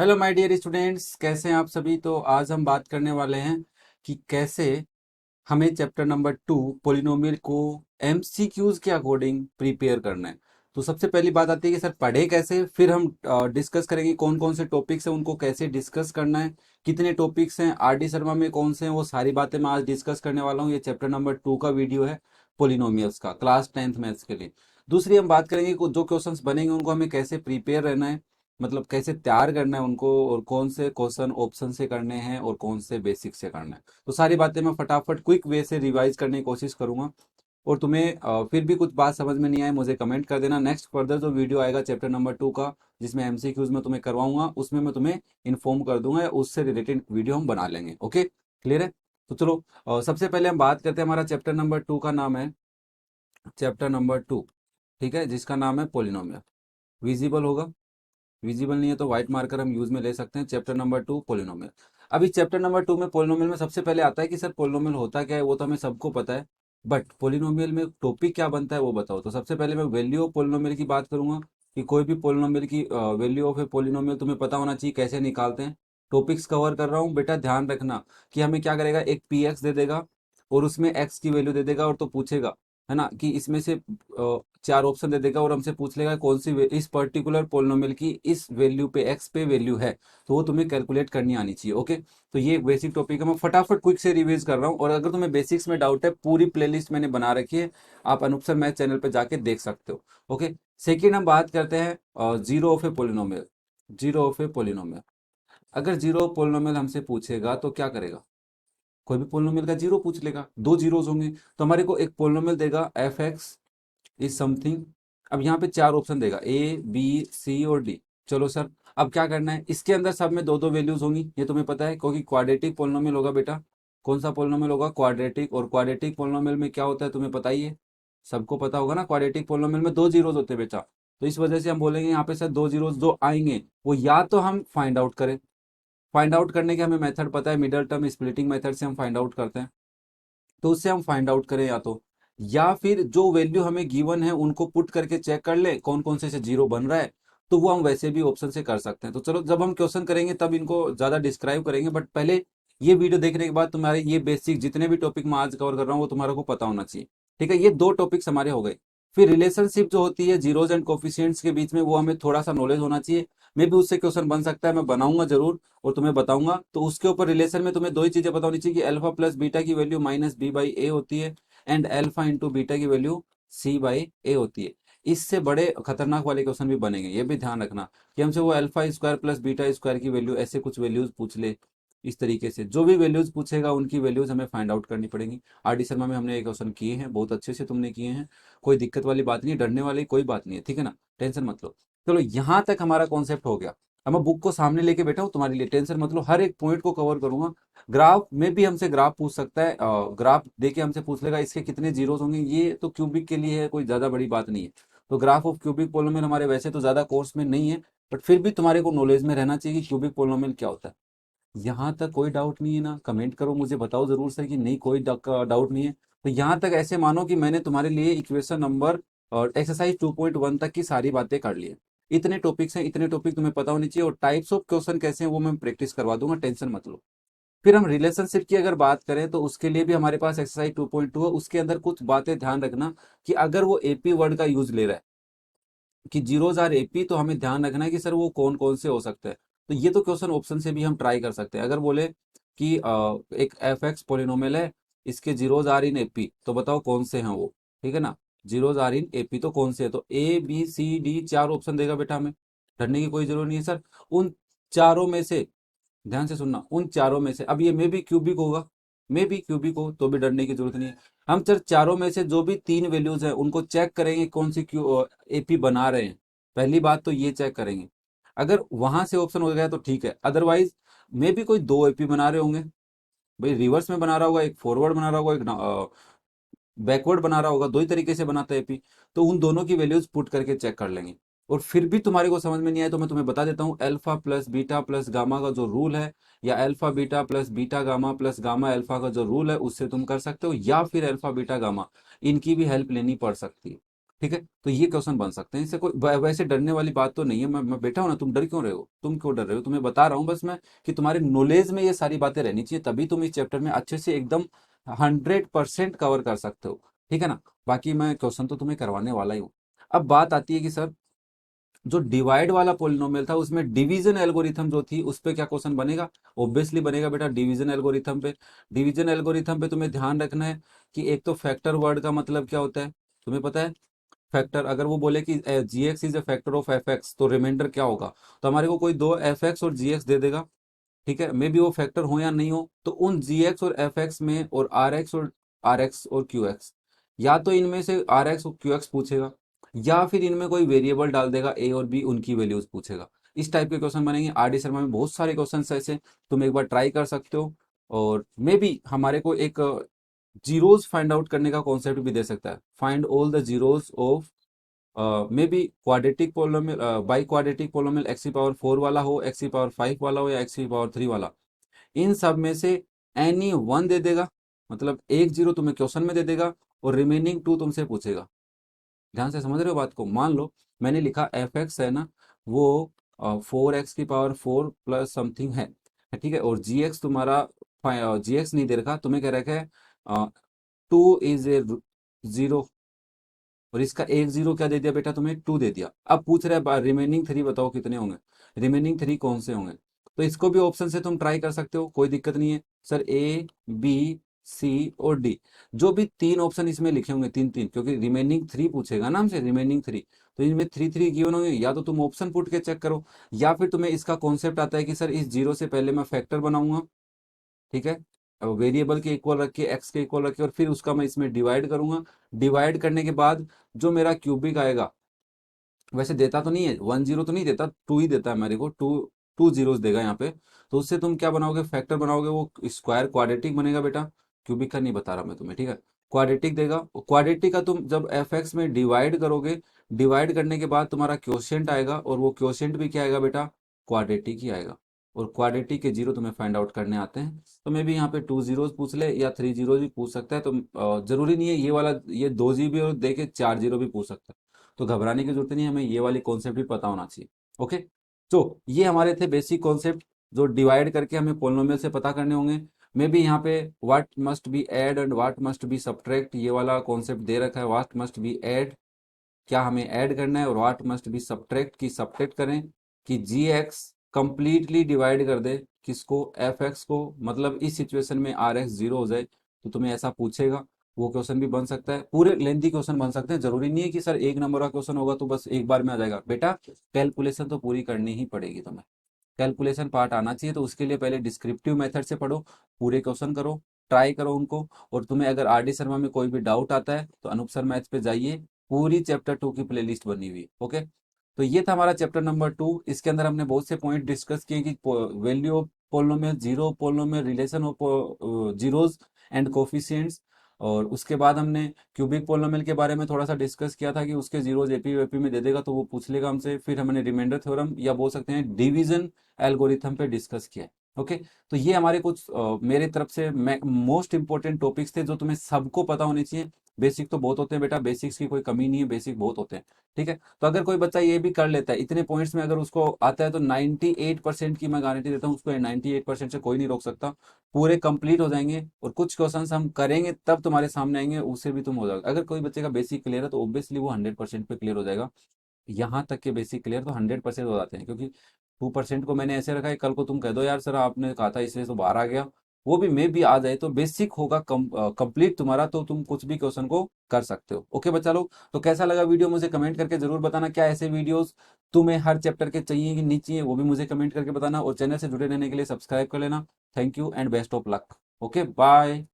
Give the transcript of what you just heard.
Hello my dear students, कैसे हैं आप सभी। तो आज हम बात करने वाले हैं कि कैसे हमें चैप्टर नंबर 2 पोलिनोमियल को एमसीक्यूज के अकॉर्डिंग प्रिपेयर करना है। तो सबसे पहली बात आती है कि सर पढ़े कैसे, फिर हम डिस्कस करेंगे कौन कौन से टॉपिक्स हैं, उनको कैसे डिस्कस करना है, कितने टॉपिक्स हैं, आर डी शर्मा में कौन से हैं, वो सारी बातें मैं आज डिस्कस करने वाला हूँ। ये चैप्टर नंबर 2 का वीडियो है पोलिनोमियल्स का, क्लास 10th मैथ्स के लिए। दूसरी हम बात करेंगे कि जो क्वेश्चंस बनेंगे उनको हमें कैसे प्रिपेयर रहना है, मतलब कैसे तैयार करना है उनको, और कौन से क्वेश्चन ऑप्शन से करने हैं और कौन से बेसिक से करना है। तो सारी बातें मैं फटाफट क्विक वे से रिवाइज करने की कोशिश करूंगा। और तुम्हें फिर भी कुछ बात समझ में नहीं आए मुझे कमेंट कर देना। नेक्स्ट फर्दर जो वीडियो आएगा चैप्टर नंबर 2 का, जिसमें एमसीक्यूज में तुम्हें करवाऊंगा, उसमें मैं तुम्हें इन्फॉर्म कर दूंगा या उससे रिलेटेड वीडियो हम बना लेंगे। ओके, क्लियर है। तो चलो सबसे पहले हम बात करते हैं। हमारा चैप्टर नंबर 2 का नाम है चैप्टर नंबर 2, ठीक है, जिसका नाम है पोलिनोमियल। विजिबल होगा, विजिबल नहीं है तो व्हाइट मार्कर हम यूज में ले सकते हैं। Chapter number 2 polynomial. अभी चैप्टर नंबर 2 में पोलिनोमियल में सबसे पहले आता है कि सर पोलिनोमियल होता क्या है, वो तो हमें सबको पता है, बट पोलिनोमियल में टॉपिक क्या बनता है वो बताओ। तो सबसे पहले मैं वैल्यू ऑफ पोलिनोमियल की बात करूंगा कि कोई भी पोलिनोमियल की वैल्यू ऑफ ए पोलिनोमियल तुम्हें पता होना चाहिए कैसे निकालते हैं। टॉपिक्स कवर कर रहा हूँ बेटा, ध्यान रखना कि हमें क्या करेगा, एक पी एक्स दे देगा और उसमें एक्स की वैल्यू दे देगा, और तो पूछेगा है ना कि इसमें से चार ऑप्शन दे देगा और हमसे पूछ लेगा कौन सी इस पर्टिकुलर पोलिनोमियल की इस वैल्यू पे एक्स पे वैल्यू है, तो वो तुम्हें कैलकुलेट करनी आनी चाहिए। ओके, तो ये बेसिक टॉपिक है, मैं फटाफट क्विक से रिवीज कर रहा हूँ। और अगर तुम्हें बेसिक्स में डाउट है, पूरी प्लेलिस्ट मैंने बना रखी है, आप अनूप सर मैथ चैनल पे जाके देख सकते हो। ओके, सेकेंड हम बात करते हैं zero of A polynomial. Zero of A polynomial, अगर जीरो पोलिनोमियल हमसे पूछेगा तो क्या करेगा, कोई भी पोलिनोमियल का जीरो पूछ लेगा, दो जीरोस होंगे, तो हमारे को एक पोलिनोमियल देगा एफ एक्स इज समथिंग। अब यहाँ पे चार ऑप्शन देगा, ए बी सी और डी। चलो सर, अब क्या करना है, इसके अंदर सब में दो दो वैल्यूज होंगी, ये तुम्हें पता है, क्योंकि क्वाड्रेटिक पोलिनोमियल होगा बेटा। कौन सा पोलिनोमियल होगा, क्वाड्रेटिक। और क्वाड्रेटिक पोलिनोमियल में क्या होता है तुम्हें पता ही है, सबको पता होगा ना, क्वाड्रेटिक पोलिनोमियल में दो जीरोज होते हैं बेटा। तो इस वजह से हम बोलेंगे यहाँ पे सर दो जीरोज जो आएंगे वो या तो हम फाइंड आउट करें, फाइंड आउट करने के हमें मेथड पता है, मिडल टर्म स्प्लिटिंग मेथड से हम फाइंड आउट करते हैं। तो उससे हम फाइंड आउट करें, या फिर जो वैल्यू हमें गिवन है उनको पुट करके चेक कर ले कौन कौन से जीरो बन रहा है, तो वो हम वैसे भी ऑप्शन से कर सकते हैं। तो चलो जब हम क्वेश्चन करेंगे तब इनको ज्यादा डिस्क्राइब करेंगे, बट पहले ये वीडियो देखने के बाद तुम्हारे ये बेसिक जितने भी टॉपिक मैं आज कवर कर रहा हूँ वो तुम्हारे को पता होना चाहिए। ठीक है, ये दो टॉपिक्स हमारे हो गए। फिर रिलेशनशिप जो होती है जीरोज एंड कोफिशिएंट्स के बीच में, वो हमें थोड़ा सा नॉलेज होना चाहिए। मे भी उससे क्वेश्चन बन सकता है, मैं बनाऊंगा जरूर और तुम्हें बताऊंगा। तो उसके ऊपर रिलेशन में तुम्हें दो ही चीजें पता होनी चाहिए कि अल्फा प्लस बीटा की वैल्यू माइनस बी बाई ए होती है, एंड अल्फा इंटू बीटा की वैल्यू सी बाई ए होती है। इससे बड़े खतरनाक वाले क्वेश्चन भी बनेंगे, ये भी ध्यान रखना कि हमसे वो alpha square plus beta square की वैल्यू, ऐसे कुछ वैल्यूज पूछ ले। इस तरीके से जो भी वैल्यूज पूछेगा उनकी वैल्यूज हमें फाइंड आउट करनी पड़ेंगी। आर डी शर्मा में हमने ये क्वेश्चन किए हैं, बहुत अच्छे से तुमने किए हैं, कोई दिक्कत वाली बात नहीं है, डरने वाली कोई बात नहीं है, ठीक है ना, टेंशन मत लो। चलो यहाँ तक हमारा कॉन्सेप्ट हो गया। अब मैं बुक को सामने लेके बैठा हूँ तुम्हारे लिए, टेंशन मत लो, हर एक पॉइंट को कवर करूंगा। ग्राफ में भी हमसे ग्राफ पूछ सकता है, ग्राफ देके हमसे पूछ लेगा इसके कितने जीरोस होंगे, ये तो क्यूबिक के लिए है, कोई ज्यादा बड़ी बात नहीं है। तो ग्राफ ऑफ क्यूबिक पोलिनोमियल हमारे वैसे तो ज्यादा कोर्स में नहीं है, बट फिर भी तुम्हारे को नॉलेज में रहना चाहिए कि क्यूबिक पोलिनोमियल क्या होता है। यहाँ तक कोई डाउट नहीं है ना, कमेंट करो मुझे बताओ जरूर सर कि नहीं कोई डाउट नहीं है। तो यहाँ तक ऐसे मानो कि मैंने तुम्हारे लिए इक्वेशन नंबर और एक्सरसाइज 2.1 तक की सारी बातें कर ली है। इतने टॉपिक्स हैं, इतने टॉपिक तुम्हें पता होनी चाहिए, और टाइप्स ऑफ क्वेश्चन कैसे हैं वो मैं प्रैक्टिस करवा दूंगा, टेंशन मत लो। फिर हम रिलेशनशिप की अगर बात करें तो उसके लिए भी हमारे पास एक्सरसाइज 2.2 है, उसके अंदर कुछ बातें ध्यान रखना कि अगर वो एपी वर्ड का यूज ले रहा है कि जीरोज आर एपी, तो हमें ध्यान रखना है कि सर वो कौन कौन से हो सकते हैं। तो ये तो क्वेश्चन ऑप्शन से भी हम ट्राई कर सकते हैं। अगर बोले कि एक एफ एक्स पोलिनोमियल है, इसके जीरोज आर इन एपी, तो बताओ कौन से हैं वो, ठीक है ना, जीरोज आर इन एपी तो कौन से है, तो ए बी सी डी चार ऑप्शन देगा बेटा हमें, डरने की कोई जरूरत नहीं है सर। उन चारों में से, ध्यान से सुनना, उन चारों में से, अब ये मे भी क्यूबिक होगा, मे भी क्यूबिक हो तो भी डरने की जरूरत नहीं है। हम सर चारों में से जो भी तीन वैल्यूज है उनको चेक करेंगे कौन सी क्यू एपी बना रहे हैं। पहली बात तो ये चेक करेंगे, अगर वहां से ऑप्शन हो गया तो ठीक है, अदरवाइज मे भी कोई दो एपी बना रहे होंगे, भाई रिवर्स में बना रहा होगा, एक फॉरवर्ड बना रहा होगा, एक बैकवर्ड बना रहा होगा, दो ही तरीके से बनाता है एपी। तो उन दोनों की वैल्यूज पुट करके चेक कर लेंगे। और फिर भी तुम्हारे को समझ में नहीं आए तो मैं तुम्हें बता देता हूँ, alpha plus beta plus gamma का जो रूल है, या alpha beta plus beta gamma plus gamma alpha का जो रूल है, उससे तुम कर सकते हो, या फिर अल्फा बीटा गामा, इनकी भी हेल्प लेनी पड़ सकती है। ठीक है, तो ये क्वेश्चन बन सकते हैं, इससे कोई वैसे डरने वाली बात तो नहीं है। मैं बैठा हूं ना, तुम डर क्यों रहे हो, तुम क्यों डर रहे हो, तुम्हें बता रहा हूँ बस मैं कि तुम्हारे नॉलेज में ये सारी बातें रहनी चाहिए, तभी तुम इस चैप्टर में अच्छे से एकदम 100% कवर कर सकते हो। ठीक है ना, बाकी मैं क्वेश्चन तो तुम्हें करवाने वाला ही हूँ। अब बात आती है कि सर जो डिवाइड वाला पोलिनोमियल था उसमें डिवीजन एल्गोरिथम जो थी उस पे क्या क्वेश्चन बनेगा। ऑब्वियसली बनेगा बेटा डिवीजन एल्गोरिथम पे। डिवीजन एल्गोरिथम पे तुम्हें ध्यान रखना है कि एक तो फैक्टर वर्ड का मतलब क्या होता है, तुम्हें पता है। फैक्टर अगर वो बोले कि g x is a factor of f x, तो रिमाइंडर क्या होगा, तो हमारे को कोई दो एफ एक्स और जी एक्स दे देगा। ठीक है, मे बी वो फैक्टर हो या नहीं हो, तो उन जी एक्स और एफ एक्स में और आर एक्स और क्यू एक्स, या तो इनमें से आर एक्स और क्यू एक्स पूछेगा, या फिर इनमें कोई वेरिएबल डाल देगा ए और बी, उनकी वैल्यूज पूछेगा। इस टाइप के क्वेश्चन बनेंगे। आर डी शर्मा में बहुत सारे क्वेश्चन ऐसे, तुम एक बार ट्राई कर सकते हो। और मे बी हमारे को एक जीरोज फाइंड आउट करने का कॉन्सेप्ट भी दे सकता है, find all the zeros of may be quadratic पोलोमियल, by quadratic पोलोमियल, x की पावर 4 वाला हो, एक्स की पावर 5 वाला हो, या एक्स की पावर 3 वाला, इन सब में से एनी वन दे देगा, मतलब एक जीरो तुम्हें क्वेश्चन में दे देगा और रिमेनिंग टू तुमसे पूछेगा। ध्यान से समझ रहे हो बात को। मान लो मैंने लिखा एफ एक्स है ना, वो 4 एक्स की पावर 4 प्लस समथिंग है, ठीक है, और जी एक्स तुम्हारा जी एक्स नहीं दे रखा, तुम्हें कह रखा है 2 इज ए 0, और इसका एक जीरो क्या दे दिया बेटा, तुम्हें 2 दे दिया। अब पूछ रहा है रिमेनिंग 3 बताओ कितने होंगे, रिमेनिंग 3 कौन से होंगे। तो इसको भी ऑप्शन से तुम ट्राई कर सकते हो, कोई दिक्कत नहीं है। सर ए बी सी और डी, जो भी तीन ऑप्शन इसमें लिखे होंगे, तीन तीन, क्योंकि रिमेनिंग 3 पूछेगा ना हमसे, रिमेनिंग 3, तो इनमें 3 3 गिवन होंगे। या तो तुम ऑप्शन पुट के चेक करो, या फिर तुम्हें इसका कॉन्सेप्ट आता है कि सर इस जीरो से पहले मैं फैक्टर बनाऊंगा, ठीक है, वेरिएबल के इक्वल रख के, एक्स के इक्वल रख के, और फिर उसका मैं इसमें डिवाइड करूंगा। डिवाइड करने के बाद जो मेरा क्यूबिक आएगा, वैसे देता तो नहीं है 1 जीरो तो नहीं देता, 2 ही देता है मेरे को, 2 जीरोस देगा यहाँ पे। तो उससे तुम क्या बनाओगे, फैक्टर बनाओगे, वो स्क्वायर क्वाड्रेटिक बनेगा बेटा, क्यूबिक का नहीं बता रहा मैं तुम्हें, ठीक है। क्वाड्रेटिक देगा, क्वाड्रेटिक का तुम जब एफ एक्स में डिवाइड करोगे, डिवाइड करने के बाद तुम्हारा क्वोशिएंट आएगा, और वो क्वोशिएंट भी क्या आएगा बेटा, क्वाड्रेटिक ही आएगा। और क्वाड्रेटिक के जीरो तुम्हें फाइंड आउट करने आते हैं, तो मे भी यहाँ पे 2 जीरोस पूछ ले या 3 जीरोस भी पूछ सकता है। तो जरूरी नहीं है ये वाला, ये 2 जीबी और दे के 4 जीरो भी पूछ सकता है। तो घबराने की जरूरत नहीं है, हमें ये वाली कॉन्सेप्ट भी पता होना चाहिए। ओके, तो ये हमारे थे बेसिक कॉन्सेप्ट जो डिवाइड करके हमें पोलिनोमियल से पता करने होंगे। मे भी यहाँ पे what must be add and what must be subtract, ये वाला कॉन्सेप्ट दे रखा है। व्हाट मस्ट बी ऐड, क्या हमें ऐड करना है, और व्हाट मस्ट बी सब्ट्रैक्ट की सब्ट्रैक्ट करें, कि जी एक्स कंप्लीटली डिवाइड कर दे किसको, एफ एक्स को, मतलब इस सिचुएशन में आर एक्स जीरो हो जाए, तो तुम्हें ऐसा पूछेगा। वो क्वेश्चन भी बन सकता है, पूरे लेंथी क्वेश्चन बन सकते हैं, जरूरी नहीं है कि सर एक नंबर का क्वेश्चन होगा तो बस एक बार में आ जाएगा बेटा। कैलकुलेशन तो पूरी करनी ही पड़ेगी तुम्हें, कैलकुलेशन पार्ट आना चाहिए, तो उसके लिए पहले डिस्क्रिप्टिव मेथड से पढ़ो, पूरे क्वेश्चन करो, ट्राई करो उनको। और तुम्हें अगर आर डी शर्मा में कोई भी डाउट आता है तो अनूप सर मैथ्स पे जाइए, पूरी चैप्टर 2 की प्लेलिस्ट बनी हुई है। ओके, तो ये था हमारा चैप्टर नंबर 2। इसके अंदर हमने बहुत से पॉइंट डिस्कस किए कि value of polynomial, zero polynomial, relation of zeros and coefficients. और उसके बाद हमने क्यूबिक पोलिनोमियल के बारे में थोड़ा सा डिस्कस किया था कि उसके जीरोस एपी वेपी में दे देगा तो वो पूछ लेगा हमसे। फिर हमने रिमाइंडर थ्योरम या बोल सकते हैं डिवीजन एल्गोरिथम पे डिस्कस किया है। ओके, तो ये हमारे कुछ मेरे तरफ से मोस्ट इंपॉर्टेंट टॉपिक्स थे जो तुम्हें सबको पता होने चाहिए। बेसिक तो बहुत होते हैं बेटा, बेसिक्स की कोई कमी नहीं है, बेसिक बहुत होते हैं। ठीक है, तो अगर कोई बच्चा ये भी कर लेता है इतने पॉइंट्स में, अगर उसको आता है, तो 98% की मैं गारंटी देता हूँ उसको, 98% से कोई नहीं रोक सकता। पूरे कंप्लीट हो जाएंगे, और कुछ क्वेश्चन हम करेंगे तब तुम्हारे सामने आएंगे, उससे भी तुम हो जाओगे। अगर कोई बच्चे का बेसिक क्लियर है तो ऑब्वियसली वो 100% पे क्लियर हो जाएगा। यहाँ तक के बेसिक क्लियर तो 100% हो जाते हैं, क्योंकि 2% को मैंने ऐसे रखा है, कल को तुम कह दो यार सर आपने कहा था इसलिए तो बाहर आ गया, वो भी मे भी आ जाए, तो बेसिक होगा कंप्लीट तुम्हारा, तो तुम कुछ भी क्वेश्चन को कर सकते हो। ओके बच्चा लोग, तो कैसा लगा वीडियो मुझे कमेंट करके जरूर बताना। क्या ऐसे वीडियोस तुम्हें हर चैप्टर के चाहिए कि नहीं चाहिए, वो भी मुझे कमेंट करके बताना, और चैनल से जुड़े रहने के लिए सब्सक्राइब कर लेना। Thank you and best of luck. Okay bye.